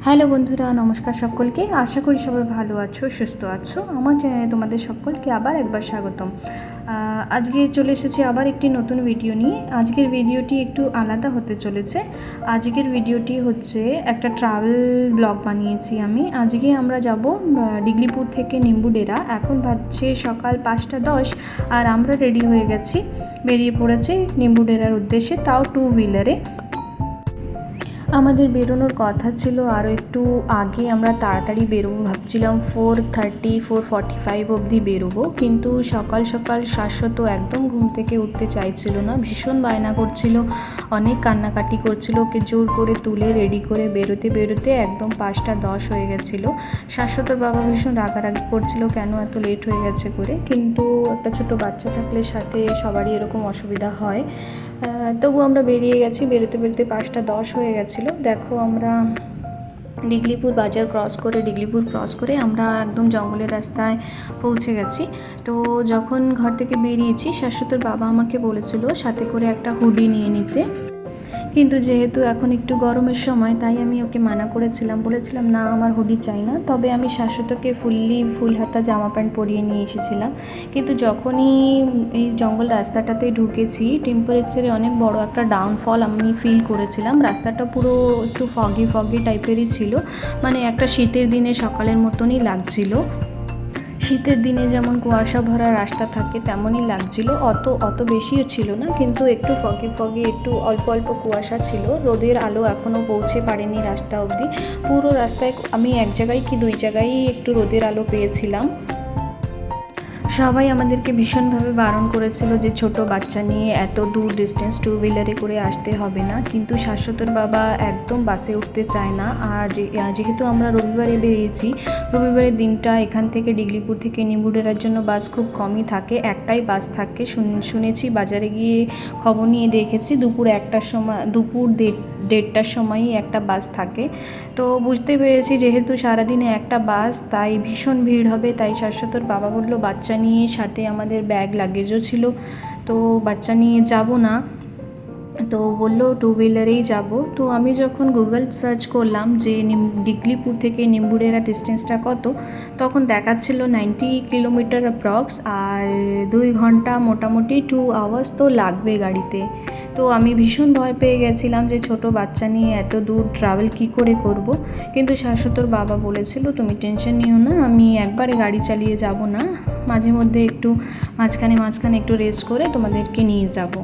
Hello বন্ধুরা, নমস্কার সকলকে। আশা করি সবাই ভালো আছো, সুস্থ আছো। আমার চ্যানেলে তোমাদের সকলকে আবার একবার স্বাগতম। আজকে চলে এসেছি আবার একটি নতুন ভিডিও নিয়ে। আজকের ভিডিওটি একটু আলাদা হতে চলেছে। আজকের ভিডিওটি হচ্ছে একটা ট্রাভেল ব্লগ বানিয়েছি আমি। আজকে আমরা যাব ডিগলিপুর থেকে নিম্বুডেরা। এখন বাজছে সকাল 5:10 আর আমরা রেডি হয়ে গেছি, বেরিয়ে পড়েছি নিম্বুডেরার উদ্দেশ্যে, তাও 2 হুইলারে। আমাদের বেরোনোর কথা ছিল আরও একটু আগে, আমরা তাড়াতাড়ি বেরোবো ভাবছিলাম 4:45 অবধি বেরোবো, কিন্তু সকাল সকাল শাশ্বত একদম ঘুম থেকে উঠতে চাইছিল না, ভীষণ বায়না করছিল, অনেক কান্নাকাটি করছিল। ওকে জোর করে তুলে রেডি করে বেরোতে বেরোতে একদম 5:10 হয়ে গেছিলো। শাশ্বতর বাবা ভীষণ রাগারাগি করছিল কেন এত লেট হয়ে গেছে করে, কিন্তু একটা ছোটো বাচ্চা থাকলে সাথে সবারই এরকম অসুবিধা হয়। তবু আমরা বেরিয়ে গেছি, বেরোতে বেরোতে 5:10 হয়ে গেছিলো। দেখো আমরা ডিগলিপুর বাজার ক্রস করে আমরা একদম জঙ্গলের রাস্তায় পৌঁছে গেছি। তো যখন ঘর থেকে বেরিয়েছি, শাশ্বতর বাবা আমাকে বলেছিল সাথে করে একটা হুডি নিয়ে নিতে, কিন্তু যেহেতু এখন একটু গরমের সময় তাই আমি ওকে মানা করেছিলাম, বলেছিলাম না আমার হুডি চাই না। তবে আমি শাশ্বতকে ফুল হাতা জামা প্যান্ট পরিয়ে নিয়ে এসেছিলাম। কিন্তু যখনই এই জঙ্গল রাস্তাটাতে ঢুকেছি, টেম্পারেচারে অনেক বড় একটা ডাউনফল আমি ফিল করেছিলাম। রাস্তাটা পুরো একটু ফগি টাইপেরই ছিল, মানে একটা শীতের দিনে সকালের মতনই লাগছিল। শীতের দিনে যেমন কুয়াশা ভরা রাস্তা থাকে তেমনই লাগছিল। অত বেশিও ছিল না, কিন্তু একটু ফগি একটু অল্প কুয়াশা ছিল। রোদের আলো এখনও পৌঁছে পারেনি রাস্তা অবধি। পুরো রাস্তায় আমি এক জায়গায় কি 2 জায়গায় একটু রোদের আলো পেয়েছিলাম। সবাই আমাদেরকে ভীষণভাবে বারণ করেছিল যে ছোট বাচ্চা নিয়ে এত দূর ডিস্টেন্স 2 হুইলারে করে আসতে হবে না, কিন্তু শাশ্বতর বাবা একদম বাসে উঠতে চায় না। আর যেহেতু আমরা রবিবারে বেরিয়েছি, রবিবারের দিনটা এখান থেকে ডিগলিপুর থেকে নিম্বুডেরার জন্য বাস খুব কমই থাকে, একটাই বাস থাকে শুনেছি। বাজারে গিয়ে খবর নিয়ে দেখেছি দুপুর 1টার সময়ই একটা বাস থাকে। তো বুঝতে পেরেছি যেহেতু সারাদিনে একটা বাস, তাই ভীষণ ভিড় হবে। তাই শাশ্বতর বাবা বললো বাচ্চা নিয়ে, সাথে আমাদের ব্যাগ লাগেজও ছিল, তো বাচ্চা নিয়ে যাব না, তো বললো 2 হুইলারেই যাব। তো আমি যখন গুগল সার্চ করলাম যে ডিগলিপুর থেকে নিম্বুডেরা ডিস্টেন্সটা কত, তখন দেখাচ্ছিল 90 কিলোমিটার অ্যাপ্রক্স, আর 2 ঘন্টা মোটামুটি 2 আওয়ার্স তো লাগবে গাড়িতে। তো আমি ভীষণ ভয় পেয়ে গেছিলাম যে ছোট বাচ্চা নিয়ে এত দূর ট্রাভেল কি করে করব। কিন্তু শাশ্বতর বাবা বলেছিল তুমি টেনশন নিও না, আমি একবারে গাড়ি চালিয়ে যাব না, মাঝে মধ্যে একটু মাঝখানে একটু রেস্ট করে তোমাদেরকে নিয়ে যাব।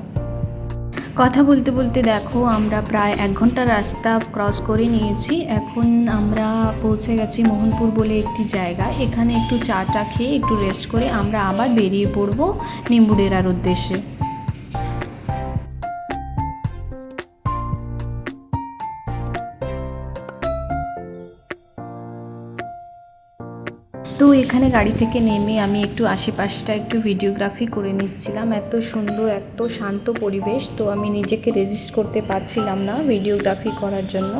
কথা বলতে বলতে দেখো আমরা প্রায় 1 ঘন্টা রাস্তা ক্রস করে নিয়েছি। এখন আমরা পৌঁছে গেছি মোহনপুর বলে একটি জায়গা। এখানে একটু চা খেয়ে একটু রেস্ট করে আমরা আবার বেরিয়ে পড়ব নিম্বুডেরার উদ্দেশ্যে। তো এখানে গাড়ি থেকে নেমে আমি একটু আশেপাশটা একটু ভিডিওগ্রাফি করে নিচ্ছিলাম। এত সুন্দর, এত শান্ত পরিবেশ, তো আমি নিজেকে রেজিস্ট করতে পারছিলাম না ভিডিওগ্রাফি করার জন্য।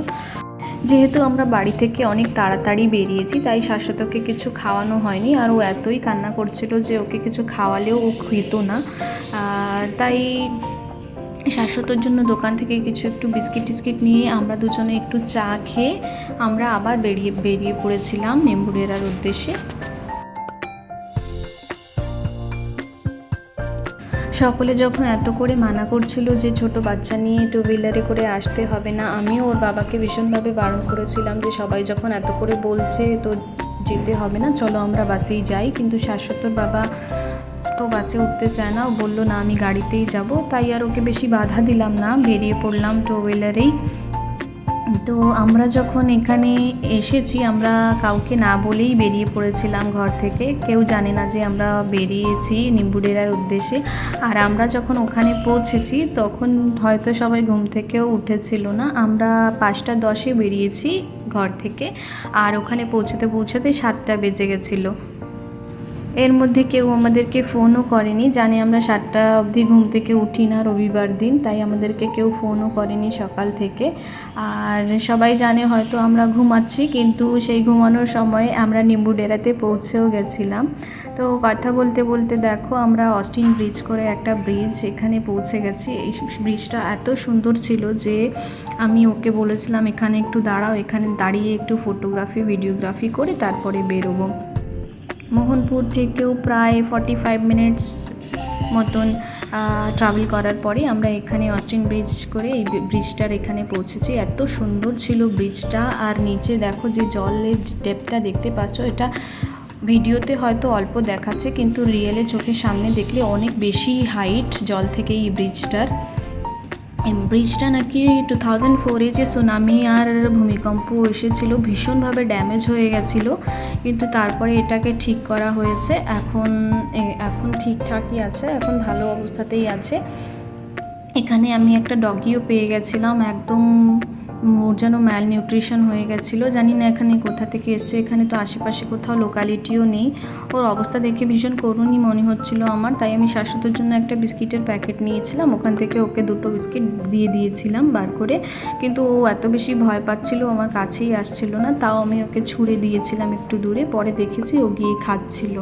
যেহেতু আমরা বাড়ি থেকে অনেক তাড়াতাড়ি বেরিয়েছি, তাই শাশ্বতকে কিছু খাওয়ানো হয়নি, আর ও এতই কান্না করছিল যে ওকে কিছু খাওয়ালেও ও খেত না। তাই শাশ্বতর জন্য দোকান থেকে কিছু একটু বিস্কিট নিয়ে আমরা দুজনে একটু চা খেয়ে আমরা আবার বেরিয়ে পড়েছিলাম নিম্বুডেরার উদ্দেশ্যে। সকলে যখন এত করে মানা করছিল যে ছোট বাচ্চা নিয়ে 2 হুইলারে করে আসতে হবে না, আমিও ওর বাবাকে ভীষণভাবে বারণ করেছিলাম যে সবাই যখন এত করে বলছে তো যেতে হবে না, চলো আমরা বাসেই যাই। কিন্তু শাশ্বতর বাবা তো বাসে উঠতে চায় না, ও বললো না আমি গাড়িতেই যাব। তাই আর ওকে বেশি বাধা দিলাম না, বেরিয়ে পড়লাম 2 হুইলারেই। তো আমরা যখন এখানে এসেছি, আমরা কাউকে না বলেই বেরিয়ে পড়েছিলাম ঘর থেকে, কেউ জানে না যে আমরা বেরিয়েছি নিম্বুডেরার উদ্দেশ্যে। আর আমরা যখন ওখানে পৌঁছেছি তখন হয়তো সবাই ঘুম থেকেও উঠেছিল না। আমরা 5:10 বেরিয়েছি ঘর থেকে, আর ওখানে পৌঁছাতে 7টা বেজে গেছিলো। এর মধ্যে কেউ আমাদেরকে ফোনও করেনি, জানে আমরা 7টা অবধি ঘুম থেকে উঠি না রবিবার দিন, তাই আমাদেরকে কেউ ফোনও করেনি সকাল থেকে। আর সবাই জানে হয়তো আমরা ঘুমাচ্ছি, কিন্তু সেই ঘুমানোর সময় আমরা নিম্বু ডেরাতে পৌঁছেও গেছিলাম। তো কথা বলতে বলতে দেখো আমরা অস্টিন ব্রিজ করে একটা ব্রিজ এখানে পৌঁছে গেছি। এই ব্রিজটা এত সুন্দর ছিল যে আমি ওকে বলেছিলাম এখানে একটু দাঁড়াও, এখানে দাঁড়িয়ে একটু ফটোগ্রাফি ভিডিওগ্রাফি করে তারপরে বেরোবো। মোহনপুর থেকেও প্রায় 45 মিনিটস মতন ট্রাভেল করার পরে আমরা এখানে অস্টিন ব্রিজ করে এই ব্রিজটার এখানে পৌঁছেছি। এত সুন্দর ছিল ব্রিজটা, আর নিচে দেখো যে জলের ডেপটা দেখতে পাচ্ছ, এটা ভিডিওতে হয়তো অল্প দেখাচ্ছে কিন্তু রিয়েলে চোখের সামনে দেখলে অনেক বেশি হাইট জল থেকে এই ব্রিজটার। এই ব্রিজটা নাকি 2004-এ যে সুনামি আর ভূমিকম্প এসেছিলো ভীষণভাবে ড্যামেজ হয়ে গেছিলো, কিন্তু তারপরে এটাকে ঠিক করা হয়েছে। এখন ঠিকঠাকই আছে, এখন ভালো অবস্থাতেই আছে। এখানে আমি একটা ডগিও পেয়ে গেছিলাম, একদম ওর যেন ম্যাল নিউট্রিশন হয়ে গেছিলো, জানি না এখানে কোথা থেকে এসছে। এখানে তো আশেপাশে কোথাও লোকালিটিও নেই। ওর অবস্থা দেখে ভীষণ করুণই মনে হচ্ছিলো আমার, তাই আমি শাশ্বতের জন্য একটা বিস্কিটের প্যাকেট নিয়েছিলাম, ওখান থেকে ওকে 2টো বিস্কিট দিয়ে দিয়েছিলাম বার করে। কিন্তু ও এত বেশি ভয় পাচ্ছিলো, আমার কাছেই আসছিল না, তাও আমি ওকে ছুঁড়ে দিয়েছিলাম একটু দূরে। পরে দেখেছি ও গিয়ে খাচ্ছিল।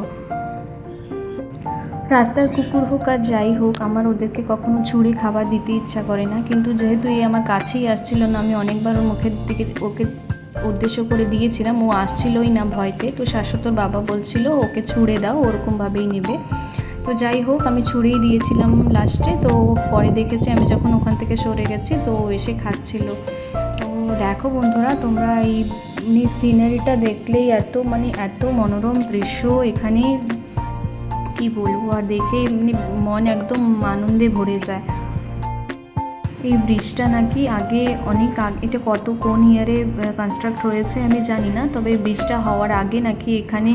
রাস্তার কুকুর হোক আর যাই হোক, আমার ওদেরকে কখনো ছুঁড়ে খাবার দিতে ইচ্ছা করে না, কিন্তু যেহেতু এই আমার কাছেই আসছিল না, আমি অনেকবার ওর মুখের দিকে ওকে উদ্দেশ্য করে দিয়েছিলাম, ও আসছিলই না ভয়তে। তো শাশ্বতর বাবা বলছিল ওকে ছুঁড়ে দাও, ওরকমভাবেই নেবে। তো যাই হোক আমি ছুঁড়েই দিয়েছিলাম লাস্টে। তো পরে দেখেছি আমি যখন ওখান থেকে সরে গেছি তো ও এসে খাচ্ছিল। তো দেখো বন্ধুরা, তোমরা এই সিনারিটা দেখলেই এত মনোরম দৃশ্য এখানে কি বলবো, আর দেখে এমনি মন একদম আনন্দে ভরে যায়। এই ব্রিজটা নাকি এটা কোন ইয়ারে কনস্ট্রাক্ট হয়েছে আমি জানি না, তবে ব্রিজটা হওয়ার আগে নাকি এখানে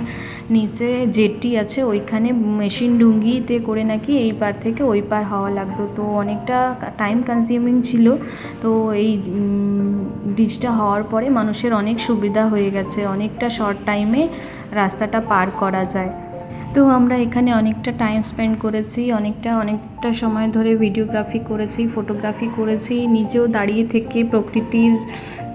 নিচে জেটি আছে, ওইখানে মেশিন ডুঙ্গিতে করে নাকি এই পার থেকে ওই পার হওয়া লাগতো। তো অনেকটা টাইম কনজিউমিং ছিল। তো এই ব্রিজটা হওয়ার পরে মানুষের অনেক সুবিধা হয়ে গেছে, অনেকটা শর্ট টাইমে রাস্তাটা পার করা যায়। তো আমরা এখানে অনেকটা টাইম স্পেন্ড করেছি, অনেকটা সময় ধরে ভিডিওগ্রাফি করেছি, ফটোগ্রাফি করেছি, নিজেও দাঁড়িয়ে থেকে প্রকৃতির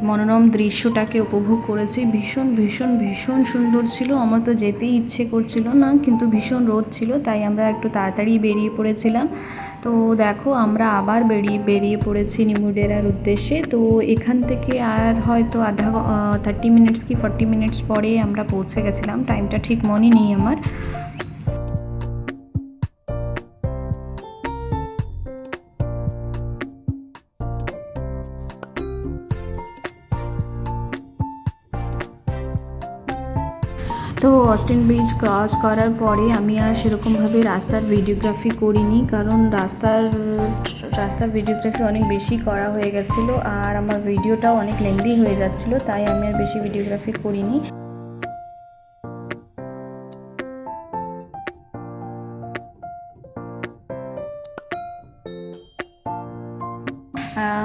মনোরম দৃশ্যটাকে উপভোগ করেছি। ভীষণ ভীষণ ভীষণ সুন্দর ছিল। আমার তো যেতেই ইচ্ছে করছিল না, কিন্তু ভীষণ রোদ ছিল, তাই আমরা একটু তাড়াতাড়ি বেরিয়ে পড়েছিলাম। তো দেখো আমরা আবার বেরিয়ে পড়েছি নিম্বু ডেরার উদ্দেশ্যে। তো এখান থেকে আর হয়তো 30 মিনিটস কি 40 মিনিটস পরে আমরা পৌঁছে গেছিলাম, টাইমটা ঠিক মনে নেই আমার। তো অস্টিন ব্রিজ ক্রস করার পরে আমি আর সেরকমভাবে রাস্তার ভিডিওগ্রাফি করিনি, কারণ রাস্তার ভিডিওগ্রাফি অনেক বেশি করা হয়ে গেছিলো আর আমার ভিডিওটাও অনেক লেন্দি হয়ে যাচ্ছিলো, তাই আমি আর বেশি ভিডিওগ্রাফি করিনি।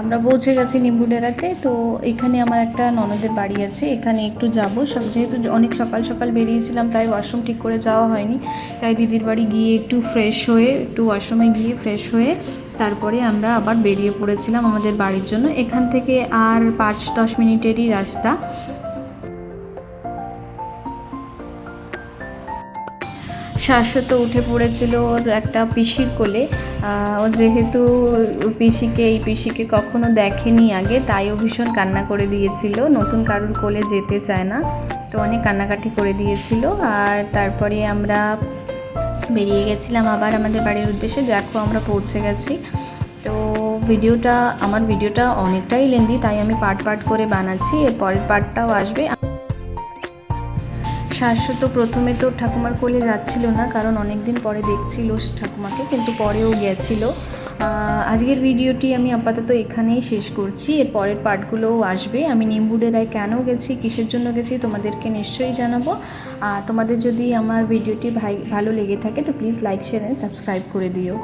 আমরা পৌঁছে গেছি নিম্বু ডেরাতে। তো এখানে আমার একটা ননদের বাড়ি আছে, এখানে একটু যাবো। যেহেতু অনেক সকাল সকাল বেরিয়েছিলাম তাই ওয়াশরুম ঠিক করে যাওয়া হয়নি, তাই দিদির বাড়ি গিয়ে একটু ওয়াশরুমে গিয়ে ফ্রেশ হয়ে তারপরে আমরা আবার বেরিয়ে পড়েছিলাম আমাদের বাড়ির জন্য। এখান থেকে আর 5-10 মিনিটেরই রাস্তা। শাশ্বত উঠে পড়েছিল ওর একটা পিসির কোলে। ও যেহেতু এই পিসিকে কখনো দেখেনি আগে, তাই ও ভীষণ কান্না করে দিয়েছিল, নতুন কারুর কোলে যেতে চায় না, তো অনেক কান্নাকাটি করে দিয়েছিল। আর তারপরে আমরা বেরিয়ে গেছিলাম আবার আমাদের বাড়ির উদ্দেশ্যে। দেখো আমরা পৌঁছে গেছি। তো আমার ভিডিওটা অনেকটাই লেন্দি, তাই আমি পার্ট করে বানাচ্ছি, এর পরের পার্টটাও আসবে। শাশ্বত প্রথমে তো ঠাকুমার কোলে যাচ্ছিল না, কারণ অনেক দিন পরে দেখছিল ঠাকুমাকে, কিন্তু পরেও গেছিল। আজকের ভিডিওটি আমি আপাতত এখানেই শেষ করছি, এর পরের পার্টগুলোও আসবে। আমি নিম্বু ডেরায় কেন গেছি, কিসের জন্য গেছি তোমাদেরকে নিশ্চয়ই জানাবো। আর তোমাদের যদি আমার ভিডিওটি ভালো লেগে থাকে তো please like, share and subscribe করে দিও।